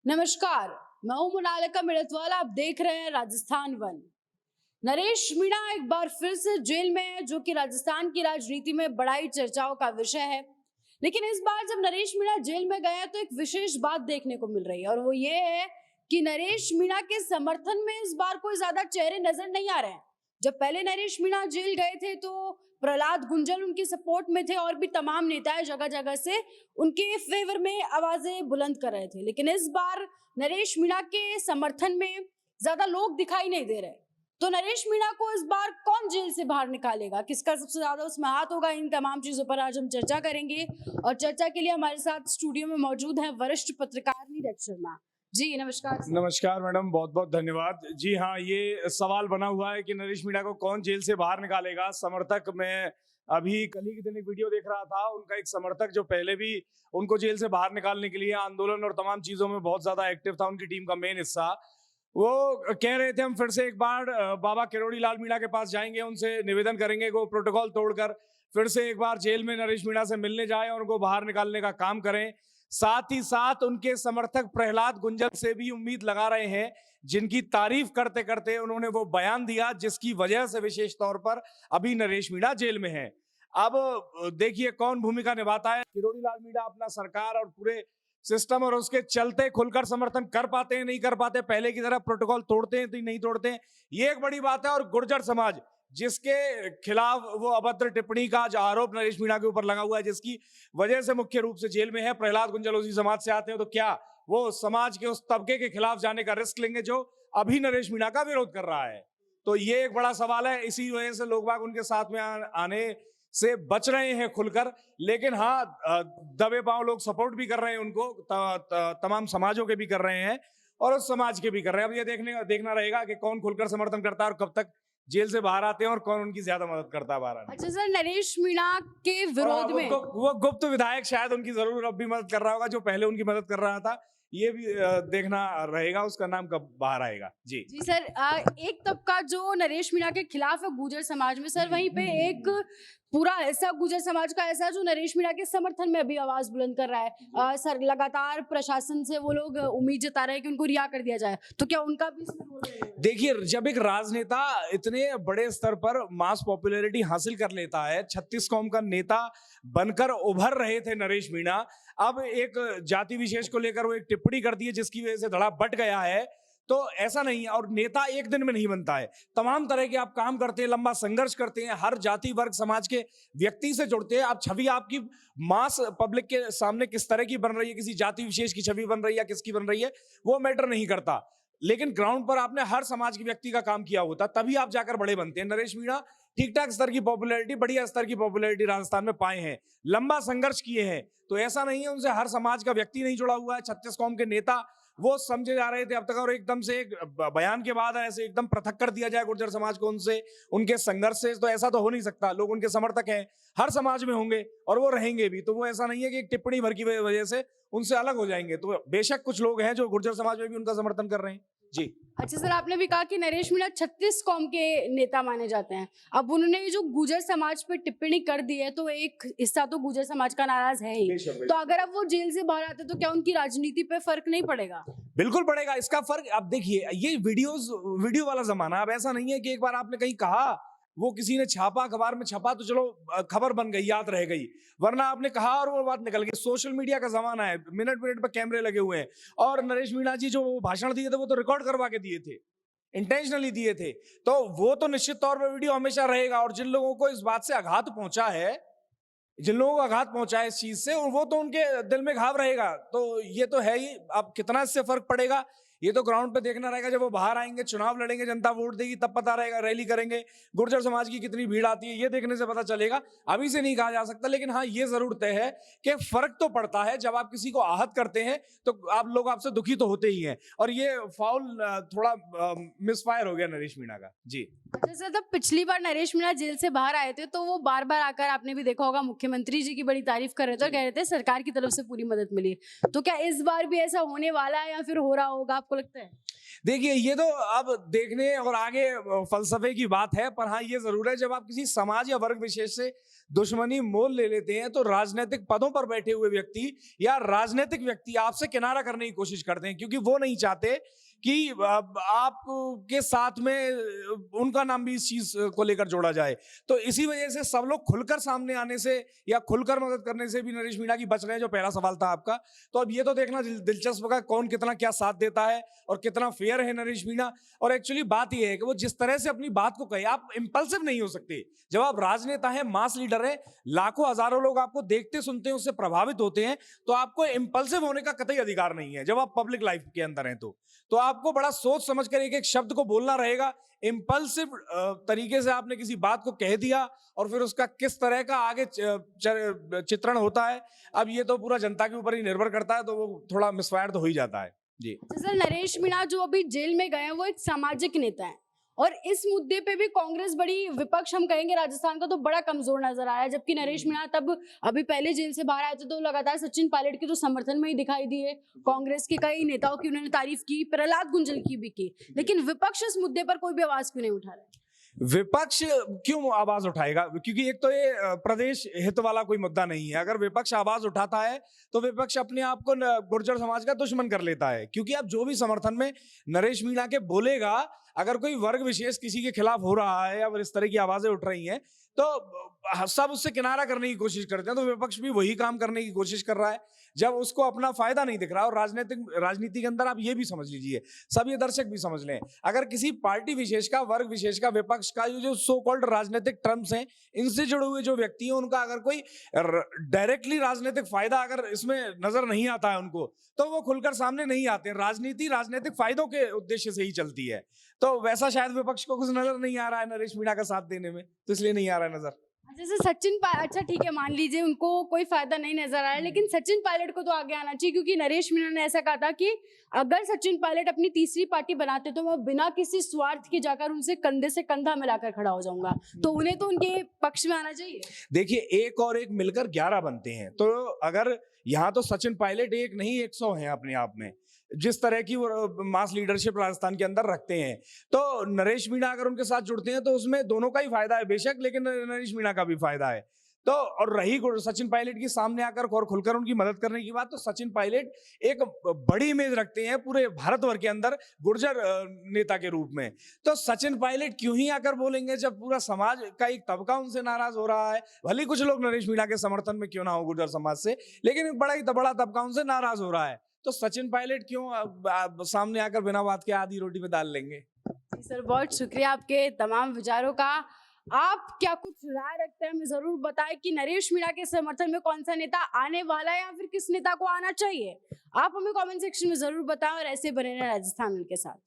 नमस्कार, मैं हूं मोनालिका मिर्तवाल। आप देख रहे हैं राजस्थान वन। नरेश मीणा एक बार फिर से जेल में है, जो कि राजस्थान की राजनीति में बड़ा ही चर्चाओं का विषय है। लेकिन इस बार जब नरेश मीणा जेल में गए हैं तो एक विशेष बात देखने को मिल रही है, और वो ये है कि नरेश मीणा के समर्थन में इस बार कोई ज्यादा चेहरे नजर नहीं आ रहे हैं। जब पहले नरेश मीणा जेल गए थे तो प्रहलाद गुंजल उनकी सपोर्ट में थे, और भी तमाम नेताएं जगह जगह से उनके फेवर में आवाजें बुलंद कर रहे थे। लेकिन इस बार नरेश मीणा के समर्थन में ज्यादा लोग दिखाई नहीं दे रहे। तो नरेश मीणा को इस बार कौन जेल से बाहर निकालेगा, किसका सबसे ज्यादा उसमें हाथ होगा, इन तमाम चीजों पर आज हम चर्चा करेंगे। और चर्चा के लिए हमारे साथ स्टूडियो में मौजूद हैं वरिष्ठ पत्रकार नीरज शर्मा जी। नमस्कार सर। नमस्कार मैडम, बहुत बहुत धन्यवाद। जी हाँ, ये सवाल बना हुआ है कि नरेश मीणा को कौन जेल से बाहर निकालेगा। समर्थक, मैं अभी कल ही के दिन एक वीडियो देख रहा था, उनका एक समर्थक जो पहले भी उनको जेल से बाहर निकालने के लिए आंदोलन और तमाम चीजों में बहुत ज्यादा एक्टिव था, उनकी टीम का मेन हिस्सा, वो कह रहे थे हम फिर से एक बार बाबा किरोड़ी लाल मीणा के पास जाएंगे, उनसे निवेदन करेंगे कि वो प्रोटोकॉल तोड़कर फिर से एक बार जेल में नरेश मीणा से मिलने जाए और उनको बाहर निकालने का काम करें। साथ ही साथ उनके समर्थक प्रहलाद गुंजल से भी उम्मीद लगा रहे हैं, जिनकी तारीफ करते करते उन्होंने वो बयान दिया जिसकी वजह से विशेष तौर पर अभी नरेश मीणा जेल में है। अब देखिए कौन भूमिका निभाता है। किरोड़ी लाल मीणा अपना सरकार और पूरे सिस्टम और उसके चलते खुलकर समर्थन कर पाते हैं, नहीं कर पाते, पहले की तरह प्रोटोकॉल तोड़ते हैं तो नहीं तोड़ते हैं, ये एक बड़ी बात है। और गुर्जर समाज जिसके खिलाफ वो अभद्र टिप्पणी का जो आरोप नरेश मीणा के ऊपर लगा हुआ है, जिसकी वजह से मुख्य रूप से जेल में है, प्रहलाद गुंजल उसी समाज से आते हैं, तो क्या वो समाज के उस तबके के खिलाफ जाने का रिस्क लेंगे जो अभी नरेश मीणा का विरोध कर रहा है? तो ये एक बड़ा सवाल है। इसी वजह से लोग बाग उनके साथ में आने से बच रहे हैं खुलकर। लेकिन हाँ, दबे पांव लोग सपोर्ट भी कर रहे हैं उनको, तमाम समाजों के भी कर रहे हैं और उस समाज के भी कर रहे हैं। अब ये देखना रहेगा कि कौन खुलकर समर्थन करता है और कब तक जेल से बाहर आते हैं और कौन उनकी ज्यादा मदद करता है बाहर आने में। अच्छा सर, नरेश मीणा के विरोध में वो गुप्त विधायक शायद उनकी जरूर अब भी मदद कर रहा होगा, जो पहले उनकी मदद कर रहा था। ये भी देखना रहेगा उसका नाम कब बाहर आएगा। जी जी सर, एक तबका जो नरेश मीणा के खिलाफ है गुर्जर समाज में सर, वहीं पे एक पूरा ऐसा गुर्जर समाज का ऐसा जो नरेश मीणा के समर्थन में अभी आवाज बुलंद कर रहा है। सर लगातार प्रशासन से वो लोग उम्मीद जता रहे हैं कि उनको रिहा कर दिया जाए, तो क्या उनका भी इसमें रोल रहेगा? देखिए, जब एक राजनेता इतने बड़े स्तर पर मास पॉपुलैरिटी हासिल कर लेता है, 36 कौम का नेता बनकर उभर रहे थे नरेश मीणा, अब एक जाति विशेष को लेकर वो एक टिप्पणी कर दी है जिसकी वजह से धड़ा बट गया है। तो ऐसा नहीं है, और नेता एक दिन में नहीं बनता है। तमाम तरह के आप काम करते हैं, लंबा संघर्ष करते हैं, हर जाति वर्ग समाज के व्यक्ति से जुड़ते हैं। आप छवि आपकी मास पब्लिक के सामने किस तरह की बन रही है, किसी जाति विशेष की छवि बन रही है, किसकी बन रही है, वो मैटर नहीं करता। लेकिन ग्राउंड पर आपने हर समाज के व्यक्ति का काम किया होता, तभी आप जाकर बड़े बनते हैं। नरेश मीणा ठीक ठाक स्तर की पॉपुलैरिटी, बढ़िया स्तर की पॉपुलैरिटी राजस्थान में पाए हैं, लंबा संघर्ष किए हैं। तो ऐसा नहीं है उनसे हर समाज का व्यक्ति नहीं जुड़ा हुआ है। 36 कौम के नेता वो समझे जा रहे थे अब तक, और एकदम से एक बयान के बाद ऐसे एकदम पृथक कर दिया जाए गुर्जर समाज को उनसे, उनके संघर्ष से, तो ऐसा तो हो नहीं सकता। लोग उनके समर्थक हैं, हर समाज में होंगे और वो रहेंगे भी। तो वो ऐसा नहीं है कि एक टिप्पणी भर की वजह से उनसे अलग हो जाएंगे। तो बेशक कुछ लोग हैं जो गुर्जर समाज में भी उनका समर्थन कर रहे हैं। जी अच्छा सर, आपने भी कहा कि नरेश मीणा 36 कौम के नेता माने जाते हैं। अब उन्होंने ये जो गुर्जर समाज पे टिप्पणी कर दी है, तो एक हिस्सा तो गुर्जर समाज का नाराज है ही। तो अगर अब वो जेल से बाहर आते तो क्या उनकी राजनीति पे फर्क नहीं पड़ेगा? बिल्कुल पड़ेगा इसका फर्क। अब देखिए, ये वीडियो वाला जमाना। अब ऐसा नहीं है कि एक बार आपने कहीं कहा, वो किसी ने छापा, अखबार में छपा, तो चलो खबर बन गई, याद रह गई, वरना आपने कहा और वो बात निकल गई। सोशल मीडिया का जमाना है, मिनट मिनट पर कैमरे लगे हुए हैं। और नरेश मीणा जी जो भाषण दिए थे वो तो रिकॉर्ड करवा के दिए थे, इंटेंशनली दिए थे, तो वो तो निश्चित तौर पर वीडियो हमेशा रहेगा। और जिन लोगों को इस बात से आघात पहुंचा है, जिन लोगों को आघात पहुंचा है इस चीज से, वो तो उनके दिल में घाव रहेगा। तो ये तो है ही। अब कितना इससे फर्क पड़ेगा ये तो ग्राउंड पे देखना रहेगा। जब वो बाहर आएंगे, चुनाव लड़ेंगे, जनता वोट देगी, तब पता रहेगा। रैली करेंगे, गुर्जर समाज की कितनी भीड़ आती है, ये देखने से पता चलेगा। अभी से नहीं कहा जा सकता। लेकिन हाँ, ये जरूर तय है कि फर्क तो पड़ता है। जब आप किसी को आहत करते हैं तो आप लोग आपसे दुखी तो होते ही हैं। और ये फाउल थोड़ा मिसफायर हो गया नरेश मीणा का। जी अच्छा सर, जब पिछली बार नरेश मीणा जेल से बाहर आए थे तो वो बार बार आकर, आपने भी देखा होगा, मुख्यमंत्री जी की बड़ी तारीफ कर रहे थे और कह रहे थे सरकार की तरफ से पूरी मदद मिली। तो क्या इस बार भी ऐसा होने वाला है या फिर हो रहा होगा, आपको लगता है? देखिए, ये तो अब देखने और आगे फ़लसफ़े की बात है, पर हाँ, ये ज़रूर है जब आप किसी समाज या वर्ग विशेष से दुश्मनी मोल ले लेते हैं, तो राजनैतिक पदों पर बैठे हुए व्यक्ति या राजनैतिक व्यक्ति आपसे किनारा करने की कोशिश करते हैं, क्योंकि वो नहीं चाहते कि आप के साथ में उनका नाम भी इस चीज़ को लेकर जोड़ा जाए। तो इसी वजह से सब लोग खुलकर सामने आने से या खुलकर मदद करने से भी नरेश मीणा की बच रहे हैं, जो पहला सवाल था आपका। तो अब ये तो देखना दिलचस्प होगा कौन कितना क्या साथ देता है और कितना फेयर है नरेश मीणा। और एक्चुअली बात ये है कि वो जिस तरह से अपनी बात को कहे, आप इंपल्सिव नहीं हो सकते। जब आप राजनेता हैं, मास लीडर हैं, लाखों हजारों लोग आपको देखते सुनते हैं, उससे प्रभावित होते हैं, तो आपको इंपल्सिव होने का कतई अधिकार नहीं है जब आप पब्लिक लाइफ के अंदर हैं। तो आपको बड़ा सोच समझ कर एक एक शब्द को बोलना रहेगा। इंपल्सिव तरीके से आपने किसी बात को कह दिया और फिर उसका किस तरह का आगे चित्रण होता है, अब ये तो पूरा जनता के ऊपर ही निर्भर करता है, तो वो थोड़ा मिसफायर तो हो ही जाता है। जी। सर, नरेश मीणा जो अभी जेल में गए हैं वो एक सामाजिक नेता हैं और इस मुद्दे पे भी कांग्रेस बड़ी, विपक्ष हम कहेंगे राजस्थान का, तो बड़ा कमजोर नजर आया। जबकि नरेश मीणा तब अभी पहले जेल से बाहर आए थे तो लगातार सचिन पायलट के तो समर्थन में ही दिखाई दिए। कांग्रेस के कई नेताओं की उन्होंने तारीफ की, प्रहलाद गुंजल की भी की, लेकिन विपक्ष इस मुद्दे पर कोई भी आवाज क्यों नहीं उठा रहा है? विपक्ष क्यों आवाज उठाएगा? क्योंकि एक तो ये प्रदेश हित वाला कोई मुद्दा नहीं है। अगर विपक्ष आवाज उठाता है तो विपक्ष अपने आप को गुर्जर समाज का दुश्मन कर लेता है, क्योंकि आप जो भी समर्थन में नरेश मीणा के बोलेगा, अगर कोई वर्ग विशेष किसी के खिलाफ हो रहा है या इस तरह की आवाजें उठ रही हैं, तो सब उससे किनारा करने की कोशिश करते हैं। तो विपक्ष भी वही काम करने की कोशिश कर रहा है जब उसको अपना फायदा नहीं दिख रहा। और राजनीति के अंदर आप ये भी समझ लीजिए, सब ये दर्शक भी समझ लें, अगर किसी पार्टी विशेष का, वर्ग विशेष का, विपक्ष का, ये जो सो कॉल्ड राजनीतिक टर्म्स हैं, इनसे जुड़े हुए जो व्यक्ति हैं, उनका अगर कोई डायरेक्टली राजनीतिक फायदा अगर इसमें नजर नहीं आता है उनको, तो वो खुलकर सामने नहीं आते। राजनीति राजनीतिक फायदों के उद्देश्य से ही चलती है। तो वैसा शायद विपक्ष को कुछ नजर नहीं आ रहा है नरेश मीणा का साथ देने में, तो इसलिए नहीं आ रहा है नजर। जैसे अच्छा ठीक है, मान लीजिए उनको कोई फायदा नहीं नजर आ रहा है, लेकिन सचिन पायलट को तो आगे आना चाहिए, क्योंकि नरेश मीणा ने ऐसा कहा था कि अगर सचिन पायलट अपनी तीसरी पार्टी बनाते तो मैं बिना किसी स्वार्थ के जाकर उनसे कंधे से कंधा मिलाकर खड़ा हो जाऊंगा। तो उन्हें तो उनके पक्ष में आना चाहिए। देखिए, एक और एक मिलकर 11 बनते हैं। तो अगर यहाँ तो सचिन पायलट एक नहीं 100 हैं अपने आप में, जिस तरह की वो मास लीडरशिप राजस्थान के अंदर रखते हैं। तो नरेश मीणा अगर उनके साथ जुड़ते हैं तो उसमें दोनों का ही फायदा है बेशक, लेकिन नरेश मीणा का भी फायदा है। तो और रही सचिन पायलट की सामने आकर और खुलकर उनकी मदद करने की बात, तो सचिन पायलट एक बड़ी इमेज रखते हैं पूरे भारतवर्ष के अंदर गुर्जर नेता के रूप में। तो सचिन पायलट क्यों ही आकर बोलेंगे जब पूरा समाज का एक तबका उनसे नाराज हो रहा है। भले कुछ लोग नरेश मीणा के समर्थन में क्यों ना हो गुर्जर समाज से, लेकिन एक बड़ा तबका उनसे नाराज हो रहा है। तो सचिन पायलट क्यों सामने आकर बिना बात के आधी रोटी पे दाल लेंगे? जी सर, बहुत शुक्रिया आपके तमाम विचारों का। आप क्या कुछ राय रखते हैं, हमें जरूर बताएं कि नरेश मीणा के समर्थन में कौन सा नेता आने वाला है या फिर किस नेता को आना चाहिए। आप हमें कमेंट सेक्शन में जरूर बताएं और ऐसे बने रहें राजस्थान के साथ।